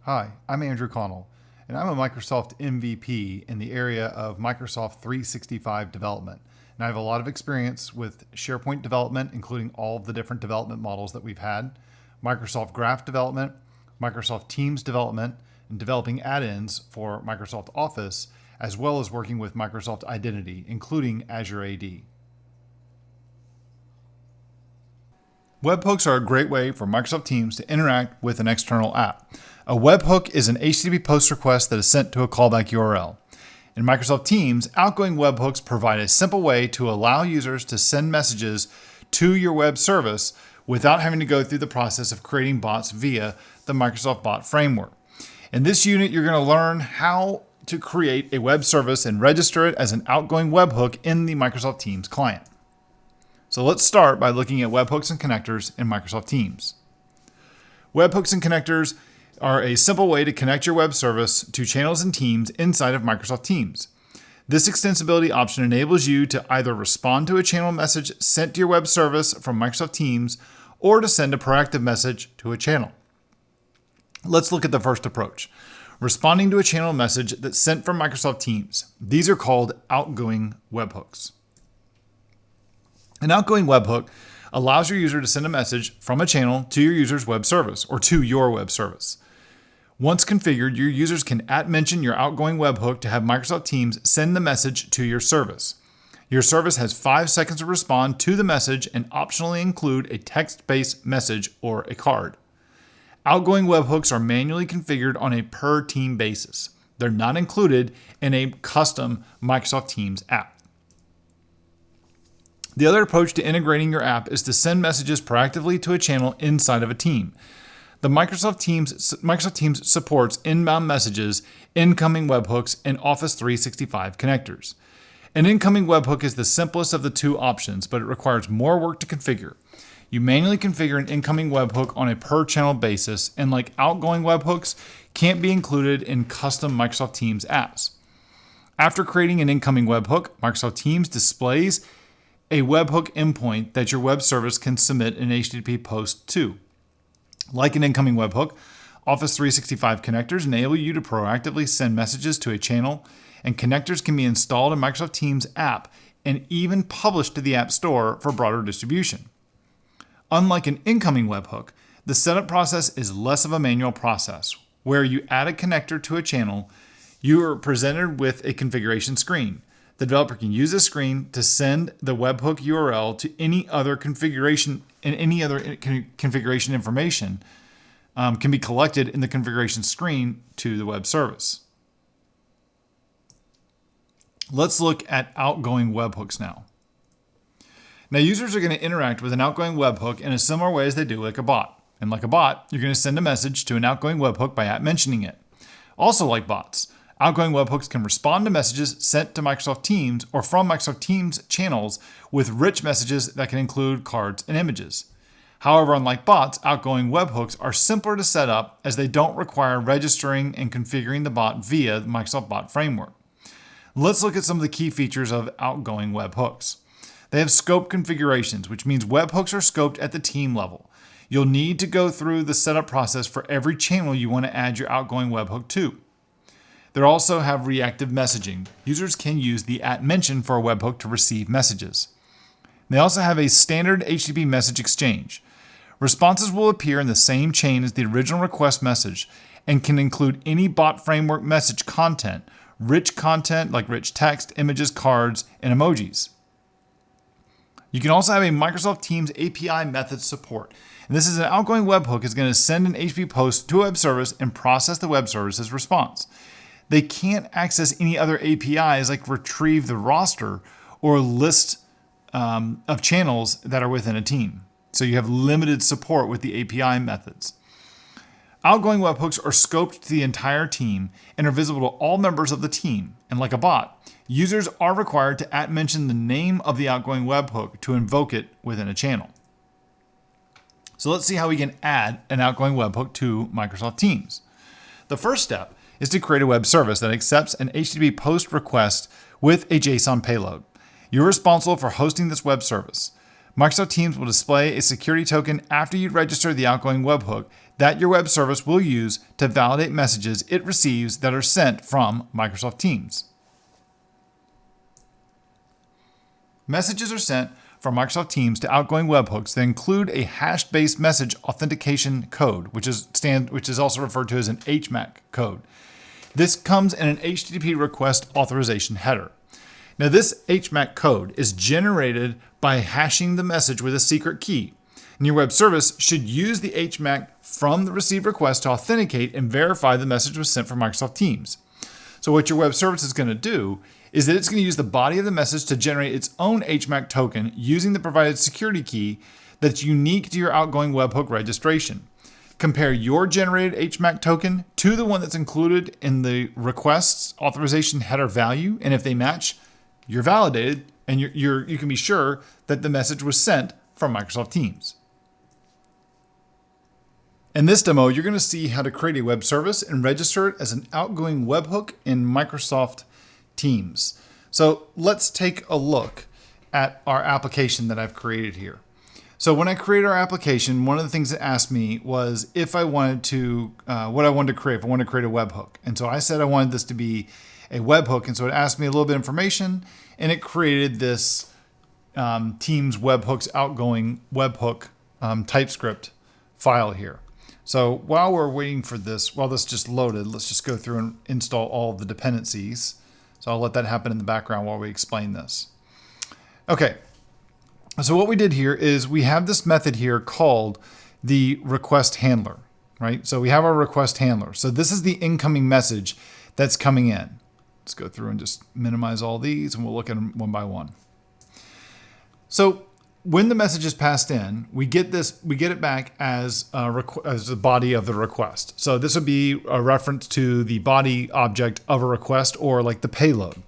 Hi, I'm Andrew Connell, and I'm a Microsoft MVP in the area of Microsoft 365 development. And I have a lot of experience with SharePoint development, including all of the different development models that we've had, Microsoft Graph development, Microsoft Teams development, and developing add-ins for Microsoft Office, as well as working with Microsoft Identity, including Azure AD. Webhooks are a great way for Microsoft Teams to interact with an external app. A webhook is an HTTP post request that is sent to a callback URL. In Microsoft Teams, outgoing webhooks provide a simple way to allow users to send messages to your web service without having to go through the process of creating bots via the Microsoft Bot Framework. In this unit, you're going to learn how to create a web service and register it as an outgoing webhook in the Microsoft Teams client. So let's start by looking at webhooks and connectors in Microsoft Teams. Webhooks and connectors are a simple way to connect your web service to channels and teams inside of Microsoft Teams. This extensibility option enables you to either respond to a channel message sent to your web service from Microsoft Teams or to send a proactive message to a channel. Let's look at the first approach, responding to a channel message that's sent from Microsoft Teams. These are called outgoing webhooks. An outgoing webhook allows your user to send a message from a channel to your user's web service or to your web service. Once configured, your users can @mention your outgoing webhook to have Microsoft Teams send the message to your service. Your service has 5 seconds to respond to the message and optionally include a text-based message or a card. Outgoing webhooks are manually configured on a per team basis. They're not included in a custom Microsoft Teams app. The other approach to integrating your app is to send messages proactively to a channel inside of a team. The Microsoft Teams supports inbound messages, incoming webhooks, and Office 365 connectors. An incoming webhook is the simplest of the two options, but it requires more work to configure. You manually configure an incoming webhook on a per channel basis, and like outgoing webhooks, can't be included in custom Microsoft Teams apps. After creating an incoming webhook, Microsoft Teams displays a webhook endpoint that your web service can submit an HTTP post to. Like an incoming webhook, Office 365 connectors enable you to proactively send messages to a channel, and connectors can be installed in Microsoft Teams app and even published to the App Store for broader distribution. Unlike an incoming webhook, the setup process is less of a manual process. Where you add a connector to a channel, you are presented with a configuration screen. The developer can use this screen to send the webhook URL to any other configuration, and any other configuration information can be collected in the configuration screen to the web service. Let's look at outgoing webhooks now. Now, users are going to interact with an outgoing webhook in a similar way as they do like a bot. And like a bot, you're going to send a message to an outgoing webhook by @mentioning it. Also like bots, outgoing webhooks can respond to messages sent to Microsoft Teams or from Microsoft Teams channels with rich messages that can include cards and images. However, unlike bots, outgoing webhooks are simpler to set up as they don't require registering and configuring the bot via the Microsoft Bot Framework. Let's look at some of the key features of outgoing webhooks. They have scope configurations, which means webhooks are scoped at the team level. You'll need to go through the setup process for every channel you want to add your outgoing webhook to. They also have reactive messaging. Users can use the @mention for a webhook to receive messages. They also have a standard HTTP message exchange. Responses will appear in the same chain as the original request message and can include any bot framework message content, rich content like rich text, images, cards, and emojis. You can also have a Microsoft Teams API method support. And this is an outgoing webhook is going to send an HTTP post to a web service and process the web service's response. They can't access any other APIs like retrieve the roster or list of channels that are within a team. So you have limited support with the API methods. Outgoing webhooks are scoped to the entire team and are visible to all members of the team. And like a bot, users are required to @mention the name of the outgoing webhook to invoke it within a channel. So let's see how we can add an outgoing webhook to Microsoft Teams. The first step is to create a web service that accepts an HTTP post request with a JSON payload. You're responsible for hosting this web service. Microsoft Teams will display a security token after you register the outgoing webhook that your web service will use to validate messages it receives that are sent from Microsoft Teams. Messages are sent from Microsoft Teams to outgoing webhooks that include a hash-based message authentication code, which is also referred to as an HMAC code. This comes in an HTTP request authorization header. Now, this HMAC code is generated by hashing the message with a secret key. And your web service should use the HMAC from the received request to authenticate and verify the message was sent from Microsoft Teams. So what your web service is going to do is that it's going to use the body of the message to generate its own HMAC token using the provided security key that's unique to your outgoing webhook registration. Compare your generated HMAC token to the one that's included in the request's authorization header value, and if they match, you're validated, and you can be sure that the message was sent from Microsoft Teams. In this demo, you're going to see how to create a web service and register it as an outgoing webhook in Microsoft Teams. So let's take a look at our application that I've created here. So when I created our application, one of the things it asked me was if I wanted to, what I wanted to create, if I wanted to create a webhook. And so I said I wanted this to be a webhook. And so it asked me a little bit of information, and it created this Teams webhooks outgoing webhook TypeScript file here. So while we're waiting for this, while this just loaded, let's just go through and install all of the dependencies. So I'll let that happen in the background while we explain this. Okay, so what we did here is we have this method here called the request handler, right? So we have our request handler. So this is the incoming message that's coming in. Let's go through and just minimize all these, and we'll look at them one by one. So when the message is passed in, we get it back as the body of the request. So this would be a reference to the body object of a request, or like the payload.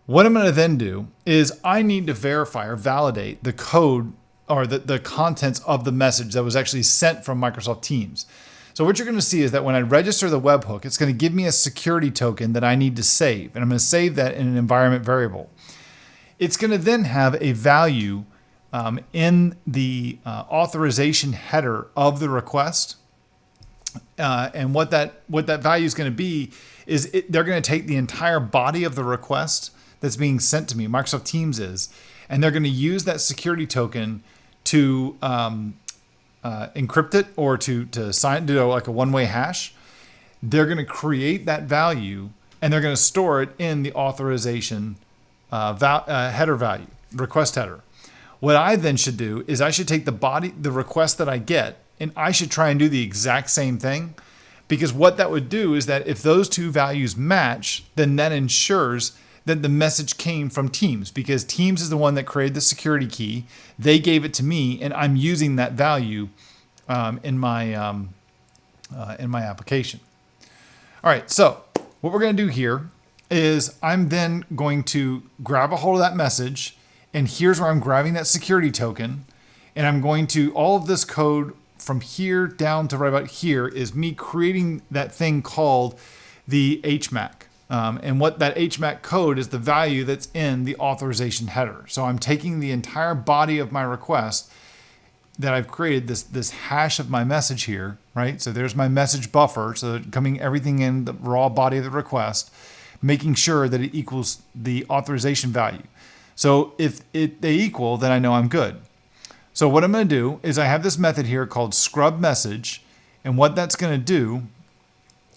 What I'm going to then do is I need to verify or validate the code or the contents of the message that was actually sent from Microsoft Teams. So what you're going to see is that when I register the webhook, it's going to give me a security token that I need to save, and I'm going to save that in an environment variable. It's going to then have a value in the authorization header of the request. And what that value is going to be is they're going to take the entire body of the request that's being sent to me, Microsoft Teams is, and they're going to use that security token to encrypt it or to do like a one-way hash. They're going to create that value, and they're going to store it in the authorization header value, request header. What I then should do is I should take the request that I get, and I should try and do the exact same thing, because what that would do is that if those two values match, then that ensures that the message came from Teams, because Teams is the one that created the security key. They gave it to me, and I'm using that value in my application. All right, so what we're going to do here is I'm then going to grab a hold of that message, and here's where I'm grabbing that security token, and I'm going to, all of this code from here down to right about here is me creating that thing called the HMAC. And what that HMAC code is the value that's in the authorization header. So I'm taking the entire body of my request that I've created, this hash of my message here, right? So there's my message buffer, so coming everything in the raw body of the request, making sure that it equals the authorization value. So if they equal, then I know I'm good. So what I'm going to do is I have this method here called scrub message, and what that's going to do,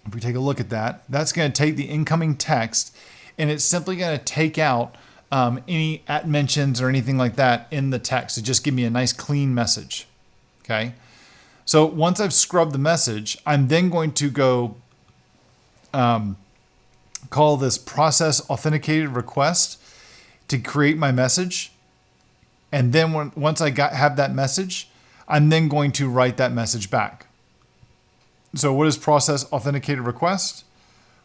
if we take a look at that, that's going to take the incoming text, and it's simply going to take out any at mentions or anything like that in the text to just give me a nice clean message. Okay. So once I've scrubbed the message, I'm then going to go call this process authenticated request to create my message. And then once I have that message, I'm then going to write that message back. So what is process authenticated request?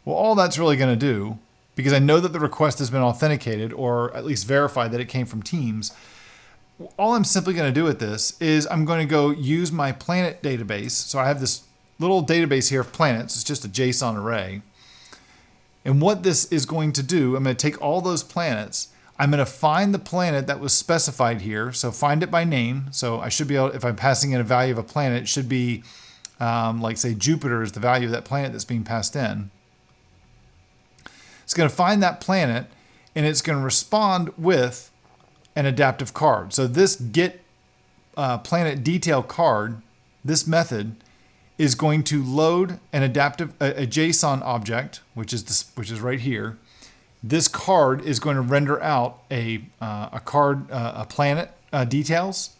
Well, all that's really going to do, because I know that the request has been authenticated or at least verified that it came from Teams, all I'm simply going to do with this is I'm going to go use my planet database. So I have this little database here of planets. It's just a JSON array. And what this is going to do, I'm going to take all those planets, I'm going to find the planet that was specified here. So find it by name. So I should be able, if I'm passing in a value of a planet, it should be like say Jupiter is the value of that planet that's being passed in. It's going to find that planet and it's going to respond with an adaptive card. So this get planet detail card, this method is going to load an adaptive a JSON object, which is right here. This card is going to render out a planet details.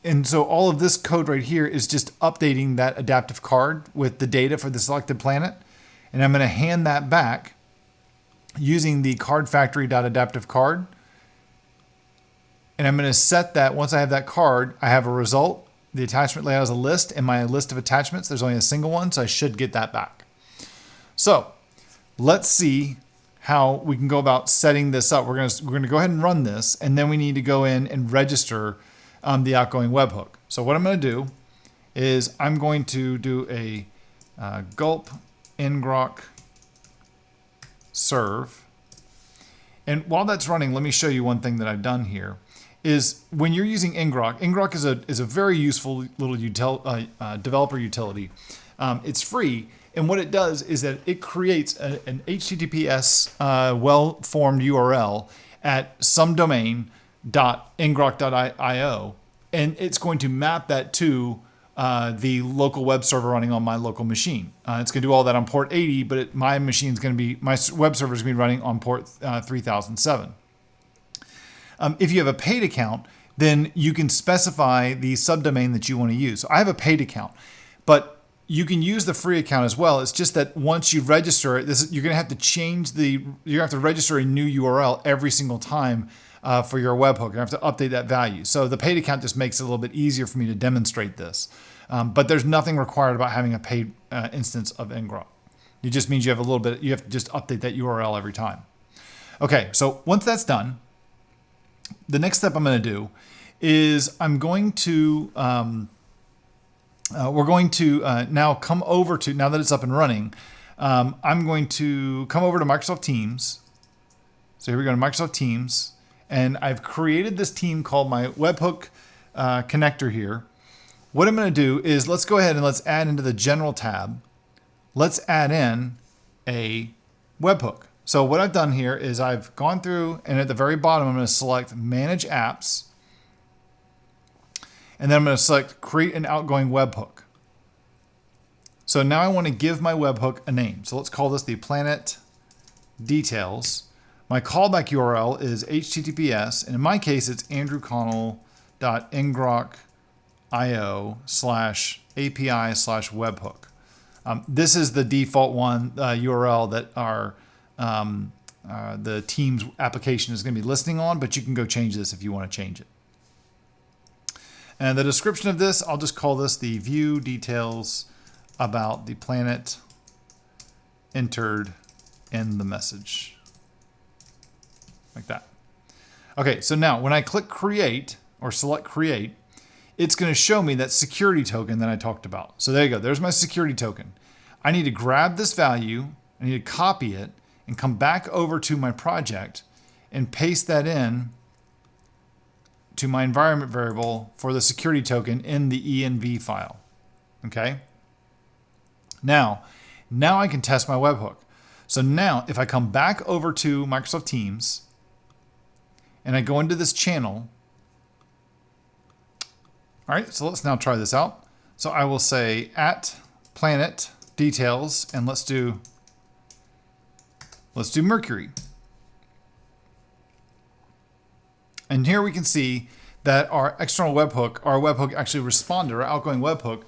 And so all of this code right here is just updating that adaptive card with the data for the selected planet. And I'm going to hand that back using the card factory.adaptive card. And I'm going to set that, once I have that card, I have a result. The attachment layout is a list. In my list of attachments, there's only a single one, so I should get that back. So let's see how we can go about setting this up. We're going to go ahead and run this, and then we need to go in and register the outgoing webhook. So what I'm going to do is I'm going to do a gulp ngrok serve. And while that's running, let me show you one thing that I've done here. Is when you're using ngrok is a very useful little developer utility. It's free, and what it does is that it creates an HTTPS well-formed URL at some domain.ngrok.io, and it's going to map that to the local web server running on my local machine. It's going to do all that on port 80, but my web server is going to be running on port 3007. If you have a paid account, then you can specify the subdomain that you want to use. So I have a paid account, but you can use the free account as well. It's just that once you register it, you're going to have to register a new URL every single time for your webhook. You have to update that value. So the paid account just makes it a little bit easier for me to demonstrate this. But there's nothing required about having a paid instance of ngrok. It just means you have you have to just update that URL every time. Okay, so once that's done, the next step I'm going to do is we're going to now come over to, now that it's up and running, I'm going to come over to Microsoft Teams. So here we go to Microsoft Teams, and I've created this team called my webhook connector here. What I'm going to do is let's go ahead and let's add into the general tab. Let's add in a webhook. So what I've done here is I've gone through, and at the very bottom, I'm going to select Manage Apps. And then I'm going to select Create an Outgoing Webhook. So now I want to give my webhook a name. So let's call this the Planet Details. My callback URL is HTTPS, and in my case, it's andrewconnell.ngrok.io/API/webhook. This is the default one URL that the Teams application is going to be listening on, but you can go change this if you want to change it. And the description of this, I'll just call this the view details about the planet entered in the message. Like that. Okay, so now when I click create or select create, it's going to show me that security token that I talked about. So there you go. There's my security token. I need to grab this value, I need to copy it, and come back over to my project and paste that in to my environment variable for the security token in the env file. Okay? Now I can test my webhook. So now if I come back over to Microsoft Teams and I go into this channel, all right, so let's now try this out. So I will say @planet details, and let's do Mercury. And here we can see that our external webhook, our webhook actually responded, our outgoing webhook.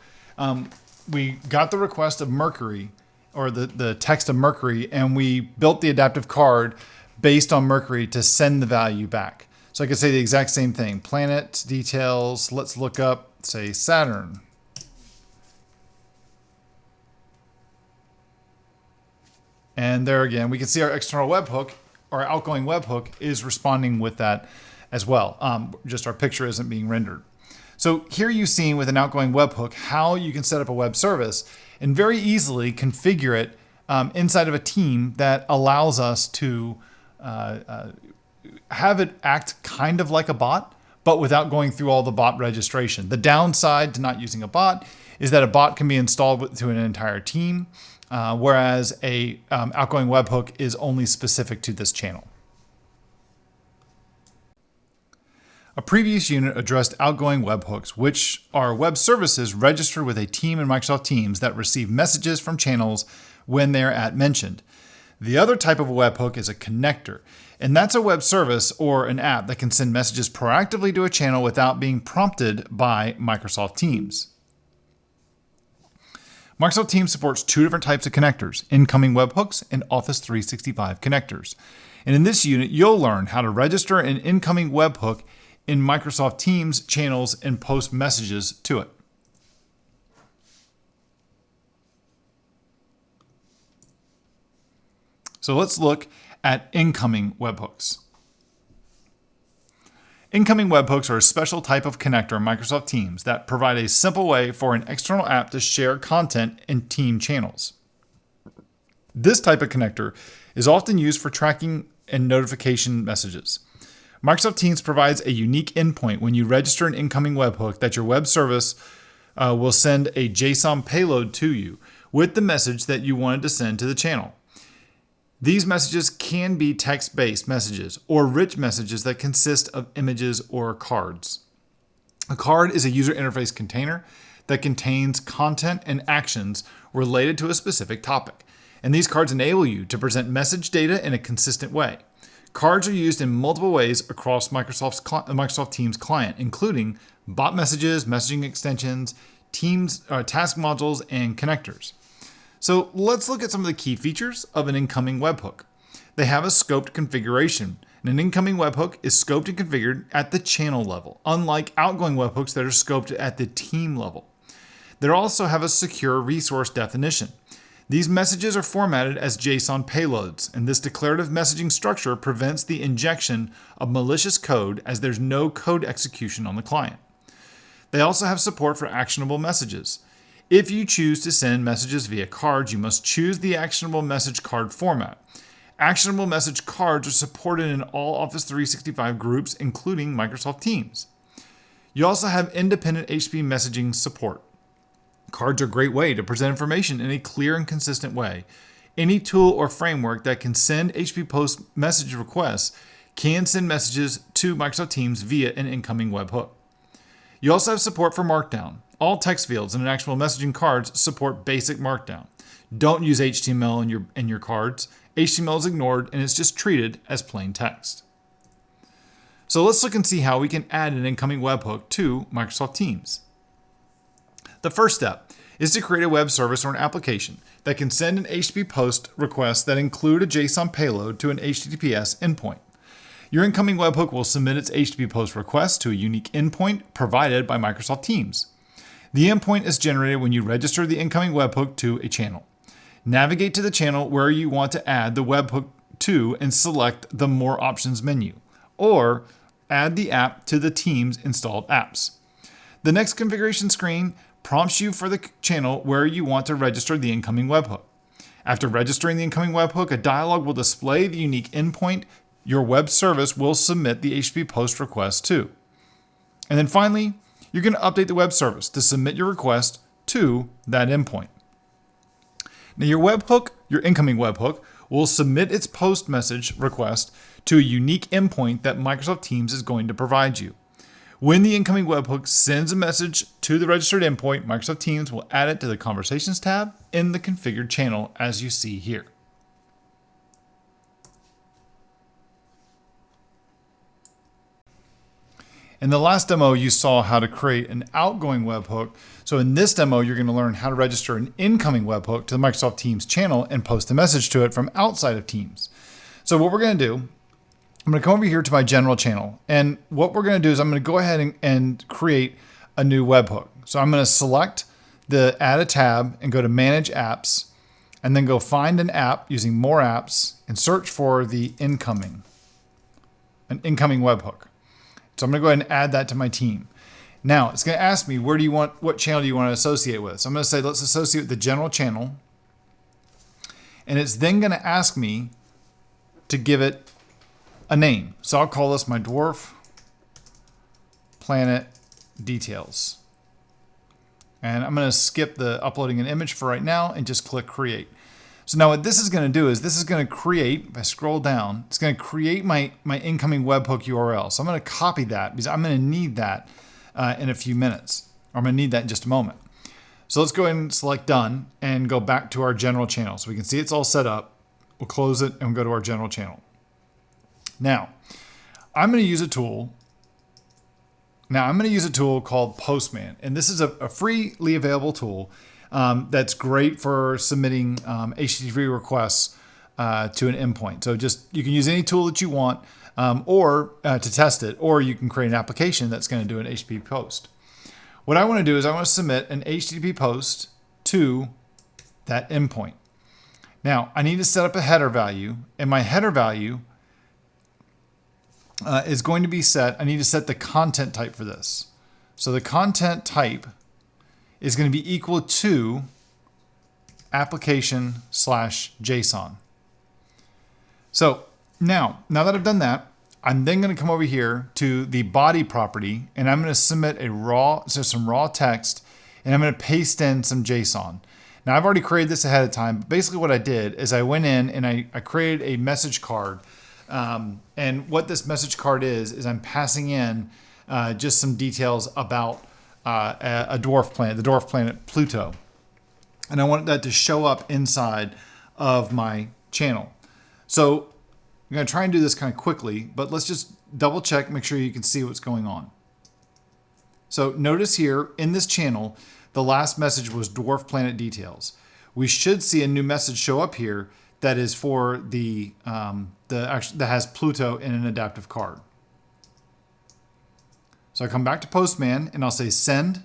We got the request of Mercury, or the text of Mercury, and we built the adaptive card based on Mercury to send the value back. So I could say the exact same thing. Planet details, let's look up, say Saturn. And there again, we can see our external webhook, our outgoing webhook, is responding with that as well. Just our picture isn't being rendered. So here you've seen with an outgoing webhook how you can set up a web service and very easily configure it inside of a team that allows us to have it act kind of like a bot, but without going through all the bot registration. The downside to not using a bot is that a bot can be installed to an entire team, whereas a outgoing webhook is only specific to this channel. A previous unit addressed outgoing webhooks, which are web services registered with a team in Microsoft Teams that receive messages from channels when they're @mentioned. The other type of a webhook is a connector, and that's a web service or an app that can send messages proactively to a channel without being prompted by Microsoft Teams. Microsoft Teams supports two different types of connectors, incoming webhooks and Office 365 connectors. And in this unit, you'll learn how to register an incoming webhook in Microsoft Teams channels and post messages to it. So let's look at incoming webhooks. Incoming webhooks are a special type of connector in Microsoft Teams that provide a simple way for an external app to share content in team channels. This type of connector is often used for tracking and notification messages. Microsoft Teams provides a unique endpoint when you register an incoming webhook that your web service will send a JSON payload to you with the message that you wanted to send to the channel. These messages can be text-based messages or rich messages that consist of images or cards. A card is a user interface container that contains content and actions related to a specific topic. And these cards enable you to present message data in a consistent way. Cards are used in multiple ways across Microsoft Teams client, including bot messages, messaging extensions, Teams task modules, and connectors. So let's look at some of the key features of an incoming webhook. They have a scoped configuration. An incoming webhook is scoped and configured at the channel level, unlike outgoing webhooks that are scoped at the team level. They also have a secure resource definition. These messages are formatted as JSON payloads, and this declarative messaging structure prevents the injection of malicious code as there's no code execution on the client. They also have support for actionable messages. If you choose to send messages via cards, you must choose the actionable message card format. Actionable message cards are supported in all Office 365 groups, including Microsoft Teams. You also have independent HTTP messaging support. Cards are a great way to present information in a clear and consistent way. Any tool or framework that can send HTTP post message requests can send messages to Microsoft Teams via an incoming webhook. You also have support for Markdown. All text fields in an actual messaging cards support basic Markdown. Don't use HTML in your cards. HTML is ignored and it's just treated as plain text. So let's look and see how we can add an incoming webhook to Microsoft Teams. The first step is to create a web service or an application that can send an HTTP post request that include a JSON payload to an HTTPS endpoint. Your incoming webhook will submit its HTTP post request to a unique endpoint provided by Microsoft Teams. The endpoint is generated when you register the incoming webhook to a channel. Navigate to the channel where you want to add the webhook to and select the More Options menu, or add the app to the Teams installed apps. The next configuration screen prompts you for the channel where you want to register the incoming webhook. After registering the incoming webhook, a dialog will display the unique endpoint your web service will submit the HTTP post request to. And then finally, you're going to update the web service to submit your request to that endpoint. Now your incoming webhook, will submit its post message request to a unique endpoint that Microsoft Teams is going to provide you. When the incoming webhook sends a message to the registered endpoint, Microsoft Teams will add it to the Conversations tab in the configured channel as you see here. In the last demo, you saw how to create an outgoing webhook. So in this demo, you're going to learn how to register an incoming webhook to the Microsoft Teams channel and post a message to it from outside of Teams. So what we're going to do, I'm going to come over here to my general channel. And what we're going to do is I'm going to go ahead and create a new webhook. So I'm going to select the add a tab and go to manage apps, and then go find an app using more apps and search for an incoming webhook. So I'm going to go ahead and add that to my team. Now it's going to ask me, what channel do you want to associate with? So I'm going to say, let's associate with the general channel. And it's then going to ask me to give it a name. So I'll call this my dwarf planet details. And I'm going to skip the uploading an image for right now and just click create. So now what this is going to do is this is going to create, if I scroll down, it's going to create my incoming webhook URL. So I'm going to copy that because I'm going to need that in a few minutes. Or I'm going to need that in just a moment. So let's go ahead and select done and go back to our general channel. So we can see it's all set up. We'll close it and we'll go to our general channel. Now, I'm going to use a tool. Called Postman. And this is a freely available tool that's great for submitting HTTP requests to an endpoint. So you can use any tool that you want or to test it, or you can create an application that's going to do an HTTP post. What I want to do is I want to submit an HTTP post to that endpoint. Now, I need to set up a header value, and my header value is going to be set. I need to set the content type for this. So the content type is going to be equal to application/JSON. So now that I've done that, I'm then going to come over here to the body property, and I'm going to submit some raw text, and I'm going to paste in some JSON. Now I've already created this ahead of time, but basically what I did is I went in and I created a message card. And what this message card is I'm passing in just some details about a dwarf planet, the dwarf planet Pluto. And I wanted that to show up inside of my channel. So I'm going to try and do this kind of quickly, but let's just double check, make sure you can see what's going on. So notice here in this channel, the last message was dwarf planet details. We should see a new message show up here that is for that has Pluto in an adaptive card. So I come back to Postman and I'll say send.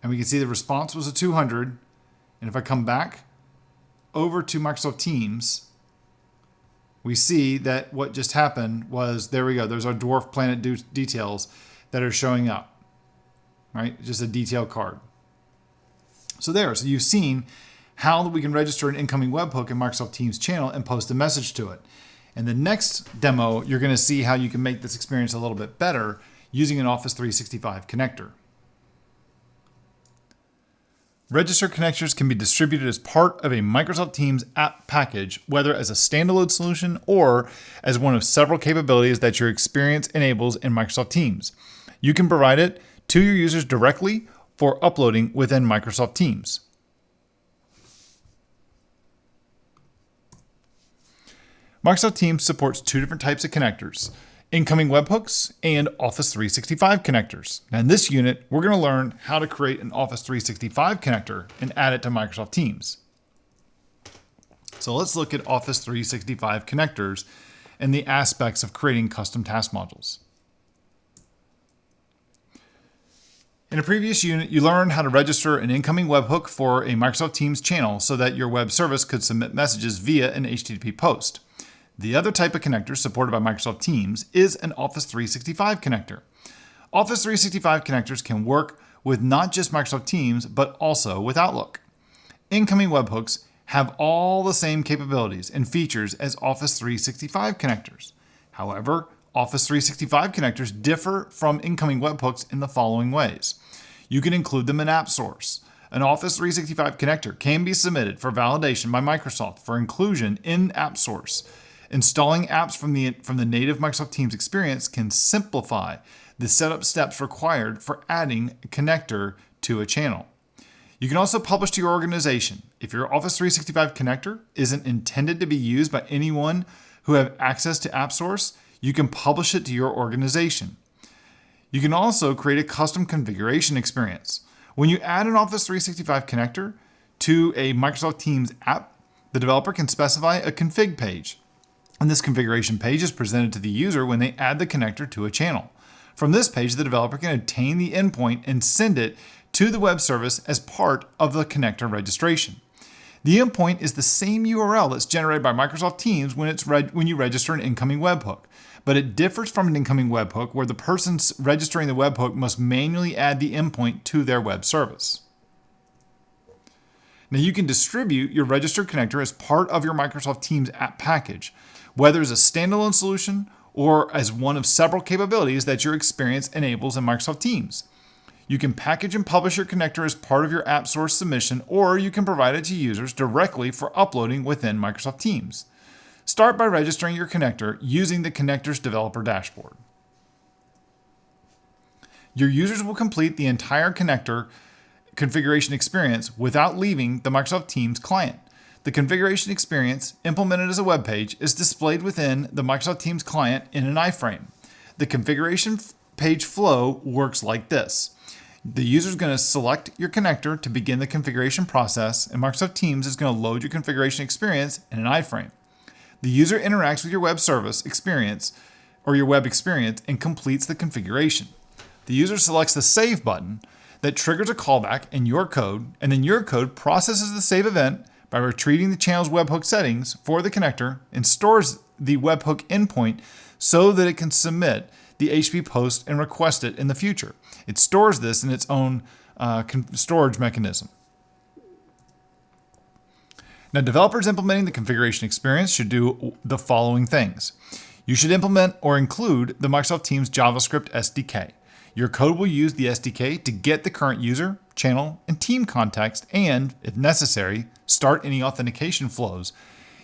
And we can see the response was a 200. And if I come back over to Microsoft Teams, we see that what just happened was, there we go. There's our dwarf planet details that are showing up, right? Just a detail card. So you've seen how we can register an incoming webhook in Microsoft Teams channel and post a message to it. In the next demo, you're going to see how you can make this experience a little bit better using an Office 365 connector. Register connectors can be distributed as part of a Microsoft Teams app package, whether as a standalone solution or as one of several capabilities that your experience enables in Microsoft Teams. You can provide it to your users directly for uploading within Microsoft Teams. Microsoft Teams supports two different types of connectors: incoming webhooks and Office 365 connectors. Now in this unit, we're going to learn how to create an Office 365 connector and add it to Microsoft Teams. So let's look at Office 365 connectors and the aspects of creating custom task modules. In a previous unit, you learned how to register an incoming webhook for a Microsoft Teams channel so that your web service could submit messages via an HTTP post. The other type of connector supported by Microsoft Teams is an Office 365 connector. Office 365 connectors can work with not just Microsoft Teams, but also with Outlook. Incoming webhooks have all the same capabilities and features as Office 365 connectors. However, Office 365 connectors differ from incoming webhooks in the following ways. You can include them in AppSource. An Office 365 connector can be submitted for validation by Microsoft for inclusion in AppSource. Installing apps from the native Microsoft Teams experience can simplify the setup steps required for adding a connector to a channel. You can also publish to your organization. If your Office 365 connector isn't intended to be used by anyone who have access to AppSource, you can publish it to your organization. You can also create a custom configuration experience. When you add an Office 365 connector to a Microsoft Teams app, the developer can specify a config page. And this configuration page is presented to the user when they add the connector to a channel. From this page, the developer can obtain the endpoint and send it to the web service as part of the connector registration. The endpoint is the same URL that's generated by Microsoft Teams when you register an incoming webhook, but it differs from an incoming webhook where the person registering the webhook must manually add the endpoint to their web service. Now you can distribute your registered connector as part of your Microsoft Teams app package. whether as a standalone solution or as one of several capabilities that your experience enables in Microsoft Teams. You can package and publish your connector as part of your app source submission, or you can provide it to users directly for uploading within Microsoft Teams. Start by registering your connector using the connector's developer dashboard. Your users will complete the entire connector configuration experience without leaving the Microsoft Teams client. The configuration experience, implemented as a web page, is displayed within the Microsoft Teams client in an iframe. The configuration page flow works like this. The user is going to select your connector to begin the configuration process, and Microsoft Teams is going to load your configuration experience in an iframe. The user interacts with your web service experience or your web experience and completes the configuration. The user selects the Save button that triggers a callback in your code, and then your code processes the save event by retrieving the channel's webhook settings for the connector and stores the webhook endpoint so that it can submit the HTTP post and request it in the future. It stores this in its own storage mechanism. Now, developers implementing the configuration experience should do the following things. You should implement or include the Microsoft Teams JavaScript SDK. Your code will use the SDK to get the current user, channel, and team context and, if necessary, start any authentication flows.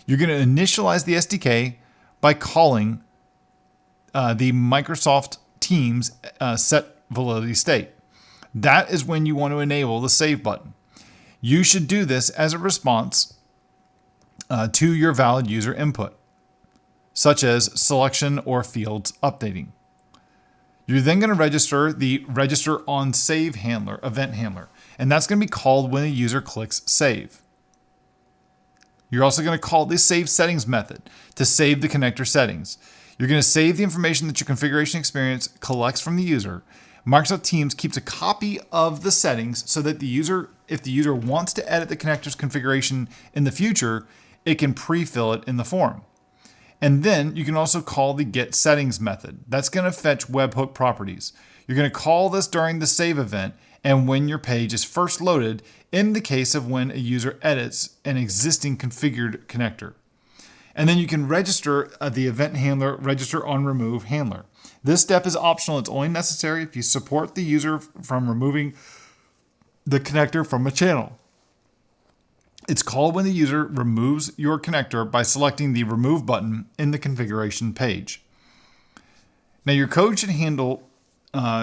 You're going to initialize the SDK by calling the Microsoft Teams set validity state. That is when you want to enable the Save button. You should do this as a response to your valid user input, such as selection or fields updating. You're then going to register the register on save handler, event handler, and that's going to be called when the user clicks save. You're also going to call the save settings method to save the connector settings. You're going to save the information that your configuration experience collects from the user. Microsoft Teams keeps a copy of the settings so that the user, if the user wants to edit the connector's configuration in the future, it can pre-fill it in the form. And then you can also call the get settings method. That's going to fetch webhook properties. You're going to call this during the save event and when your page is first loaded in the case of when a user edits an existing configured connector. And then you can register the event handler, register on remove handler. This step is optional. It's only necessary if you support the user from removing the connector from a channel. It's called when the user removes your connector by selecting the Remove button in the configuration page. Now, your code should handle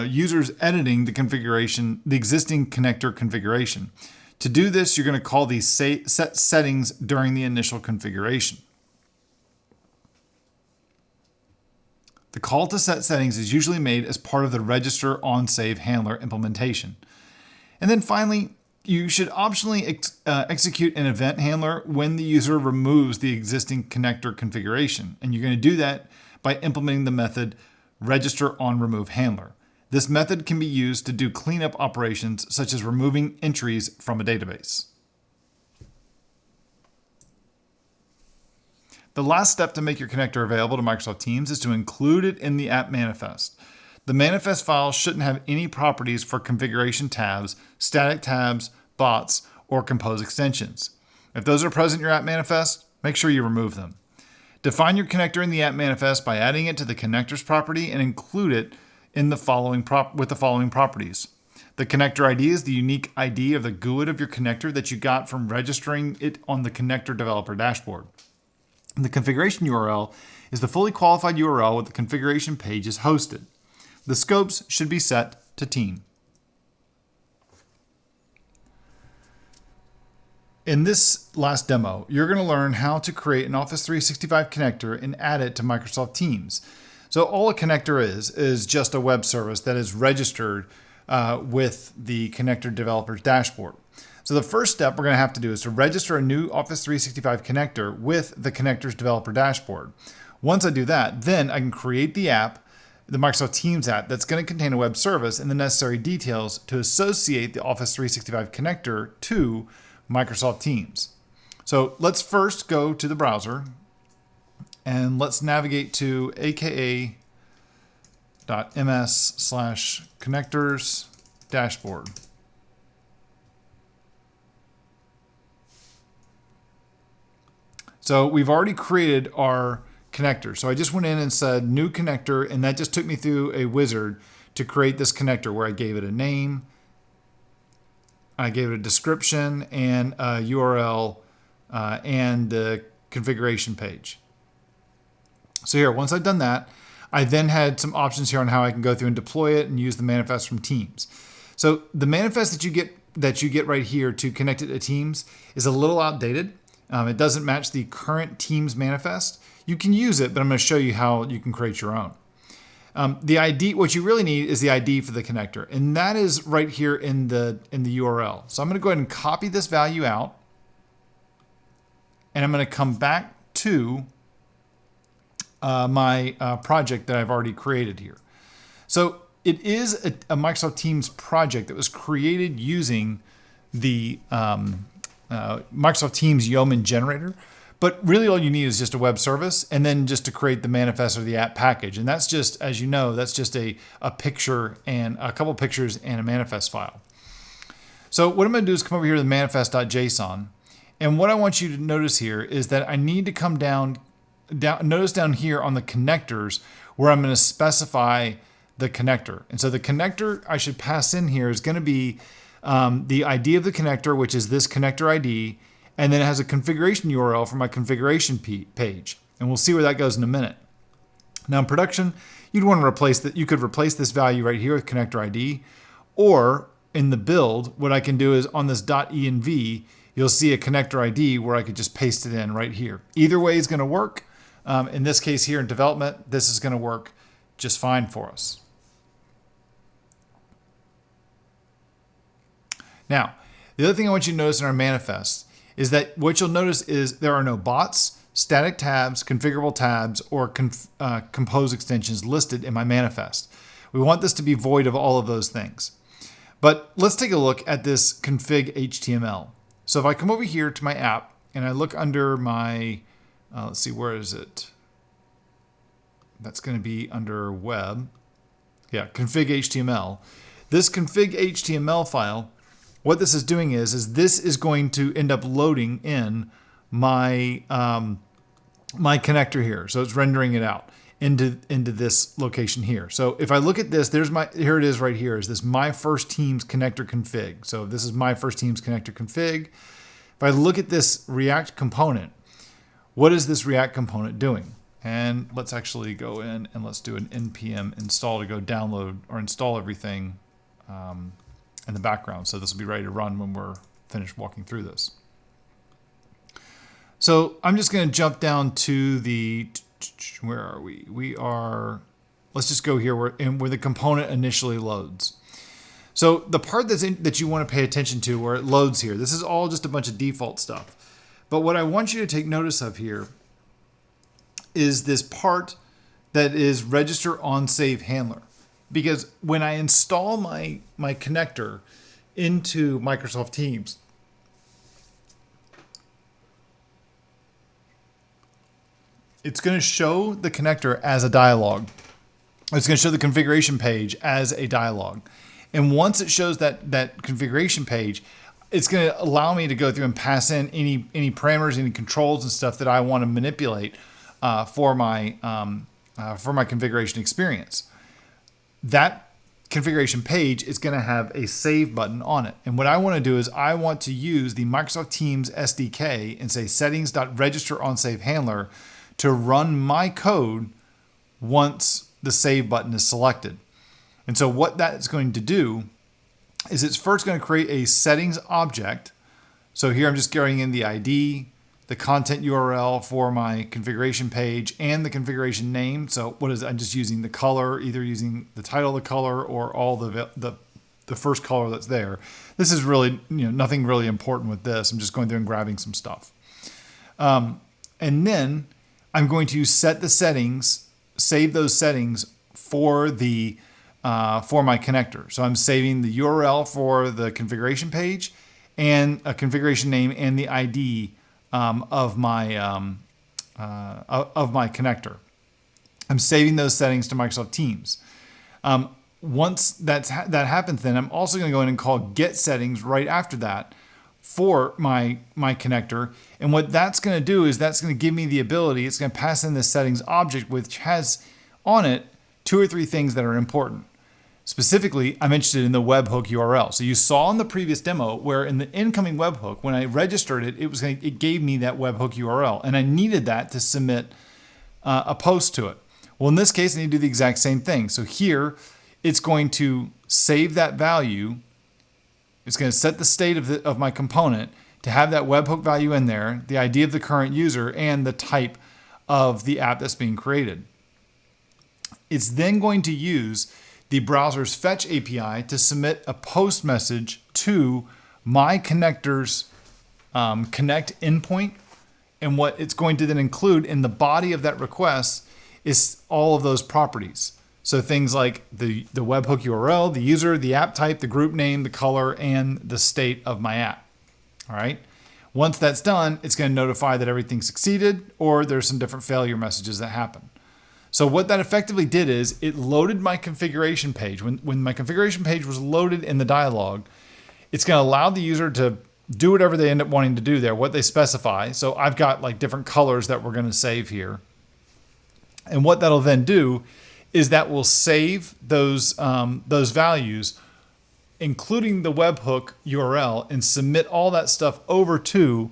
users editing the configuration, the existing connector configuration. To do this, you're going to call the set settings during the initial configuration. The call to set settings is usually made as part of the register on save handler implementation. And then finally, you should optionally execute an event handler when the user removes the existing connector configuration. And you're going to do that by implementing the method register on remove handler. This method can be used to do cleanup operations such as removing entries from a database. The last step to make your connector available to Microsoft Teams is to include it in the app manifest. The manifest file shouldn't have any properties for configuration tabs, static tabs, bots, or compose extensions. If those are present in your app manifest, make sure you remove them. Define your connector in the app manifest by adding it to the connectors property and include it in the following properties. The connector ID is the unique ID of the GUID of your connector that you got from registering it on the connector developer dashboard. And the configuration URL is the fully qualified URL where the configuration page is hosted. The scopes should be set to team. In this last demo, you're going to learn how to create an Office 365 connector and add it to Microsoft Teams. So all a connector is just a web service that is registered with the connector developer's dashboard. So the first step we're going to have to do is to register a new Office 365 connector with the connector's developer dashboard. Once I do that, then I can create the app, the Microsoft Teams app, that's going to contain a web service and the necessary details to associate the Office 365 connector to Microsoft Teams. So let's first go to the browser and let's navigate to aka.ms/connectors dashboard. So we've already created our connector. So I just went in and said new connector, and that just took me through a wizard to create this connector where I gave it a name, I gave it a description and a URL and the configuration page. So here, once I've done that, I then had some options here on how I can go through and deploy it and use the manifest from Teams. So the manifest that you get right here to connect it to Teams is a little outdated. It doesn't match the current Teams manifest. You can use it, but I'm going to show you how you can create your own. The ID, what you really need is the ID for the connector, and that is right here in the URL. So I'm going to go ahead and copy this value out, and I'm going to come back to my project that I've already created here. So it is a Microsoft Teams project that was created using the Microsoft Teams Yeoman generator. But really all you need is just a web service and then just to create the manifest or the app package. And that's just, as you know, that's just a picture and a couple pictures and a manifest file. So what I'm going to do is come over here to the manifest.json. And what I want you to notice here is that I need to come down, notice down here on the connectors where I'm going to specify the connector. And so the connector I should pass in here is going to be the ID of the connector, which is this connector ID, and then it has a configuration URL for my configuration page. And we'll see where that goes in a minute. Now in production, you'd want to replace that. You could replace this value right here with connector ID, or in the build, what I can do is on this .env, you'll see a connector ID where I could just paste it in right here. Either way is going to work. In this case here in development, this is going to work just fine for us. Now, the other thing I want you to notice in our manifest is that what you'll notice is there are no bots, static tabs, configurable tabs, or compose extensions listed in my manifest. We want this to be void of all of those things. But let's take a look at this config HTML. So if I come over here to my app and I look under my, let's see, where is it? That's going to be under web. Yeah, config HTML. This config HTML file, what this is doing is this is going to end up loading in my my connector here. So it's rendering it out into this location here. So if I look at this, here it is right here, is this my first team's connector config. So this is my first team's connector config. If I look at this React component, what is this React component doing? And let's actually go in and let's do an npm install to go download or install everything in the background. So this will be ready to run when we're finished walking through this. So I'm just going to jump down to the, where are we? We are, let's just go here where the component initially loads. So the part that you want to pay attention to where it loads here, this is all just a bunch of default stuff. But what I want you to take notice of here is this part that is register on save handler. Because when I install my connector into Microsoft Teams, it's going to show the connector as a dialog. It's going to show the configuration page as a dialog. And once it shows that configuration page, it's going to allow me to go through and pass in any parameters, any controls and stuff that I want to manipulate for my configuration experience. That configuration page is going to have a save button on it. And what I want to do is I want to use the Microsoft Teams SDK and say settings.register on save handler to run my code once the save button is selected. And so what that's going to do is it's first going to create a settings object. So here I'm just getting in the ID, the content URL for my configuration page, and the configuration name. So what is it? I'm just using the color, either using the title of the color or all the first color that's there. This is really nothing really important with this. I'm just going through and grabbing some stuff. And then I'm going to set the settings, save those settings for my connector. So I'm saving the URL for the configuration page and a configuration name and the ID of my connector. I'm saving those settings to Microsoft Teams. Once that happens, then I'm also going to go in and call get settings right after that for my connector. And what that's going to do is that's going to give me the ability, it's going to pass in this settings object, which has on it 2 or 3 things that are important. Specifically, I'm interested in the webhook URL. So you saw in the previous demo where in the incoming webhook, when I registered it, it gave me that webhook URL, and I needed that to submit a post to it. Well, in this case, I need to do the exact same thing. So here, it's going to save that value. It's going to set the state of my component to have that webhook value in there, the ID of the current user, and the type of the app that's being created. It's then going to use the browser's fetch API to submit a post message to my connector's connect endpoint. And what it's going to then include in the body of that request is all of those properties. So things like the webhook URL, the user, the app type, the group name, the color, and the state of my app. All right. Once that's done, it's going to notify that everything succeeded, or there's some different failure messages that happen. So what that effectively did is it loaded my configuration page. When my configuration page was loaded in the dialog, it's going to allow the user to do whatever they end up wanting to do there, what they specify. So I've got like different colors that we're going to save here. And what that'll then do is that will save those values, including the webhook URL, and submit all that stuff over to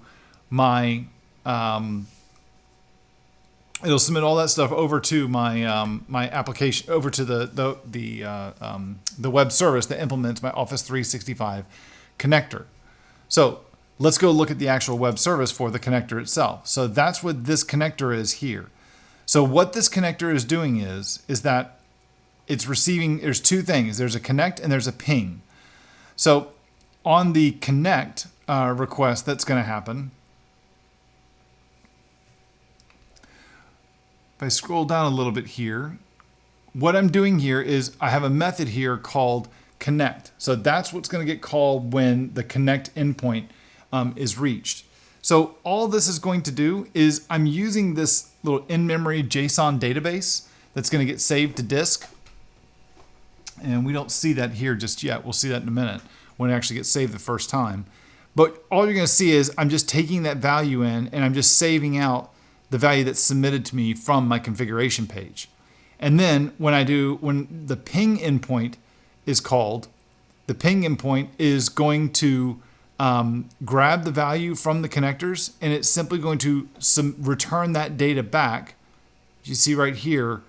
my it'll submit all that stuff over to my my application, over to the web service that implements my Office 365 connector. So let's go look at the actual web service for the connector itself. So that's what this connector is here. So what this connector is doing is that it's receiving, there's 2 things. There's a connect and there's a ping. So on the connect request that's going to happen, if I scroll down a little bit here, what I'm doing here is I have a method here called connect. So that's what's going to get called when the connect endpoint is reached. So all this is going to do is I'm using this little in-memory JSON database that's going to get saved to disk. And we don't see that here just yet. We'll see that in a minute when it actually gets saved the first time. But all you're going to see is I'm just taking that value in and I'm just saving out the value that's submitted to me from my configuration page. And then when the ping endpoint is called, the ping endpoint is going to grab the value from the connectors, and it's simply going to return that data back. You see right here,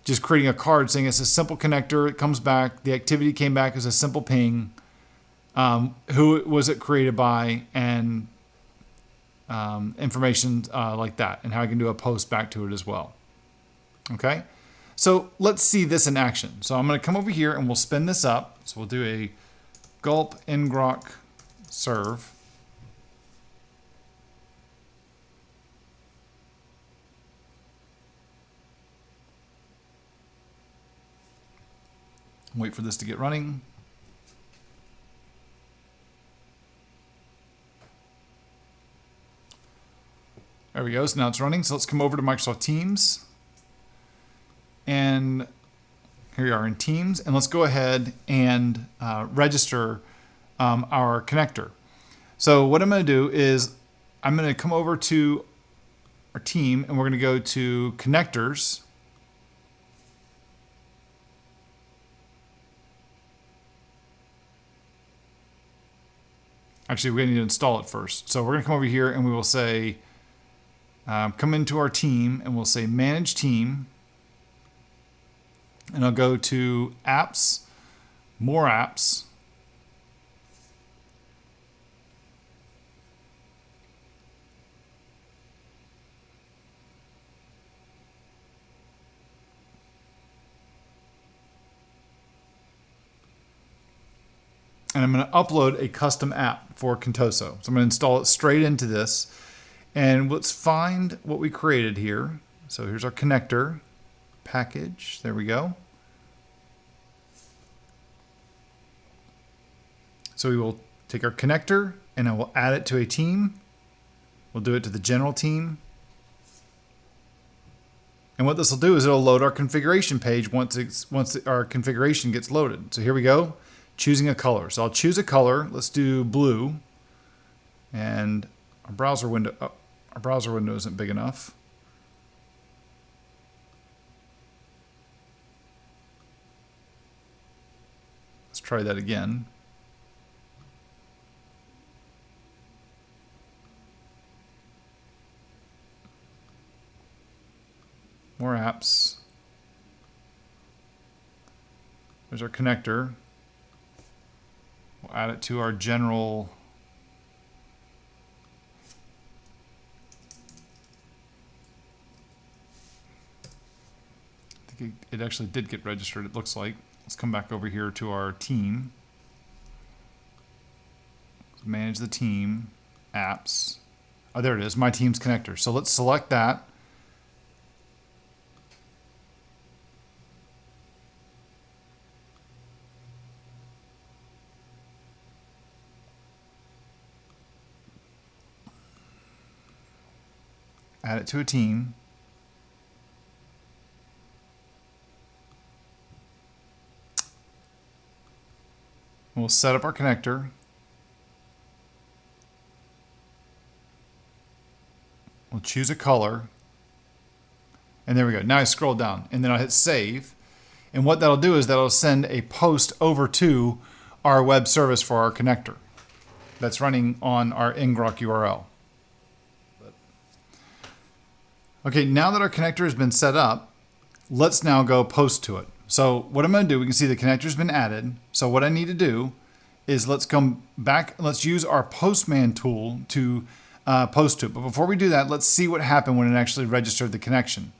just creating a card saying it's a simple connector. It comes back. The activity came back as a simple ping. Who was it created by, and information like that, and how I can do a post back to it as well. Okay, so let's see this in action. So I'm going to come over here and we'll spin this up. So we'll do a gulp ngrok serve. Wait for this to get running. There we go. So now it's running. So let's come over to Microsoft Teams. And here we are in Teams. And let's go ahead and register our connector. So what I'm going to do is I'm going to come over to our team and we're going to go to connectors. Actually, we need to install it first. So we're going to come over here and we will say, come into our team and we'll say manage team. And I'll go to apps, more apps. And I'm going to upload a custom app for Contoso. So I'm going to install it straight into this. And let's find what we created here. So here's our connector package. There we go. So we will take our connector and I will add it to a team. We'll do it to the general team. And what this will do is it'll load our configuration page once our configuration gets loaded. So here we go, choosing a color. So I'll choose a color. Let's do blue. And our browser window, isn't big enough. Let's try that again. More apps. There's our connector. We'll add it to our general. I think it actually did get registered, it looks like. Let's come back over here to our team. Let's manage the team, apps. Oh, there it is, my team's connector. So let's select that. Add it to a team. We'll set up our connector. We'll choose a color. And there we go. Now I scroll down and then I'll hit save. And what that'll do is that'll send a post over to our web service for our connector that's running on our ngrok URL. Okay, now that our connector has been set up, let's now go post to it. So what I'm going to do, we can see the connector's been added. So what I need to do is let's come back, let's use our Postman tool to post to it. But before we do that, let's see what happened when it actually registered the connection.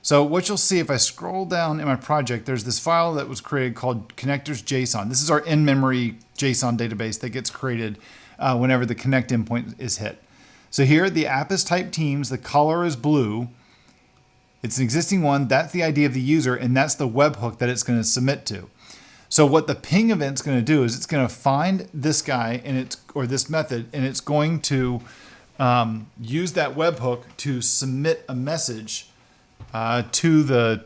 So what you'll see if I scroll down in my project, there's this file that was created called connectors.json. This is our in-memory JSON database that gets created whenever the connect endpoint is hit. So here the app is type Teams, the color is blue. It's an existing one, that's the ID of the user, and that's the webhook that it's going to submit to. So what the ping event's going to do is it's going to find this guy or this method, and it's going to use that webhook to submit a message to the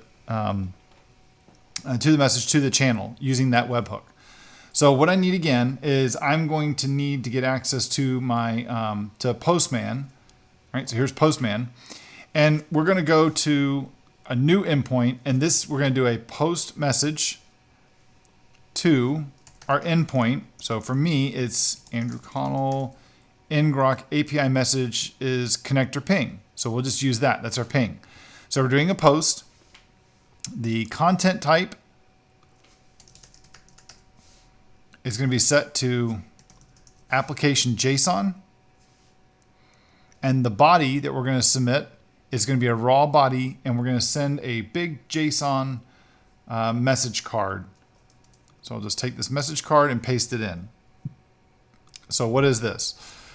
message to the channel using that webhook. So what I need again is I'm going to need to get access to my to Postman. All right, so here's Postman, and we're going to go to a new endpoint, and this we're going to do a post message to our endpoint. So for me, it's Andrew Connell ngrok API message is connector ping. So we'll just use that. That's our ping. So we're doing a post. The content type is going to be set to application JSON. And the body that we're going to submit is going to be a raw body, and we're going to send a big JSON message card. So I'll just take this message card and paste it in. So what is this?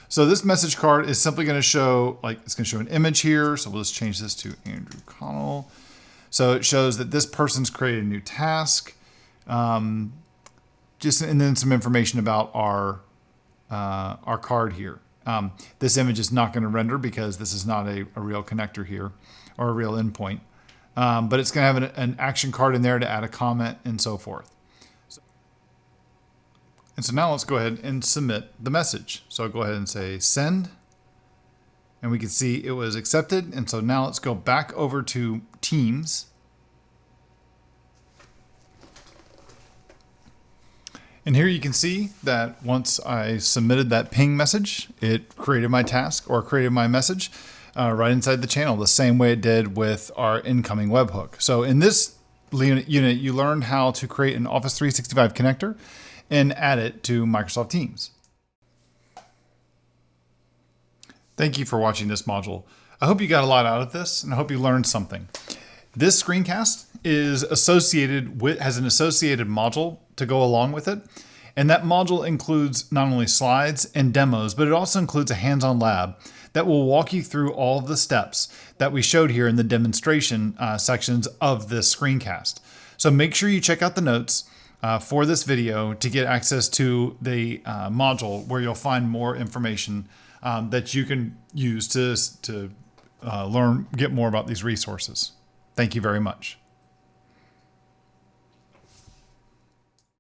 So this message card is simply going to show, it's going to show an image here. So we'll just change this to Andrew Connell. So it shows that this person's created a new task. And then some information about our card here. This image is not going to render because this is not a real connector here or a real endpoint. But it's going to have an action card in there to add a comment and so forth. And so now let's go ahead and submit the message. So I'll go ahead and say send. And we can see it was accepted. And so now let's go back over to Teams. And here you can see that once I submitted that ping message, it created my task or created my message right inside the channel, the same way it did with our incoming webhook. So in this unit, you learned how to create an Office 365 connector and add it to Microsoft Teams. Thank you for watching this module. I hope you got a lot out of this, and I hope you learned something. This screencast is has an associated module to go along with it. And that module includes not only slides and demos, but it also includes a hands-on lab that will walk you through all of the steps that we showed here in the demonstration sections of this screencast. So make sure you check out the notes for this video to get access to the module where you'll find more information that you can use to get more about these resources. Thank you very much.